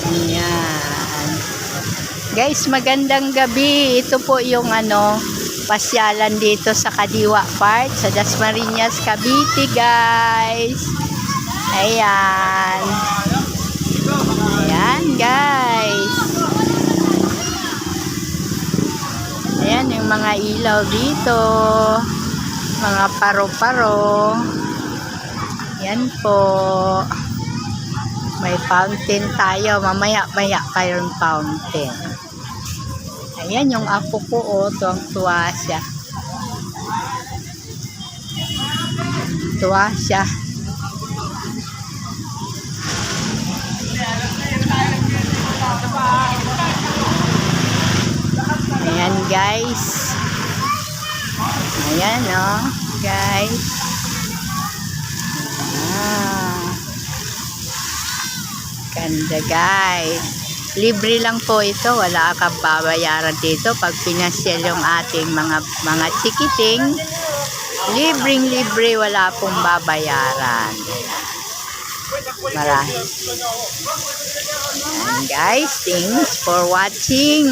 Ayan. Guys, magandang gabi. Ito po yung pasyalan dito sa Kadiwa Park sa Dasmariñas, Cavite, guys. Ayan. Ayan, guys. Ayan yung mga ilaw dito. Mga paro-paro. Ayan po. May fountain tayo. Mamaya-maya kayong fountain. Ayan yung apo ko, oh. Tuwang-tuwa siya. Tuwa siya. Ayan, guys. Ayan, oh. Guys. Ganda, guys. Libre lang po ito. Wala kang babayaran dito pag pinasyal yung ating mga chikiting. Libreng-libre, wala pong babayaran. Marami. And guys, thanks for watching.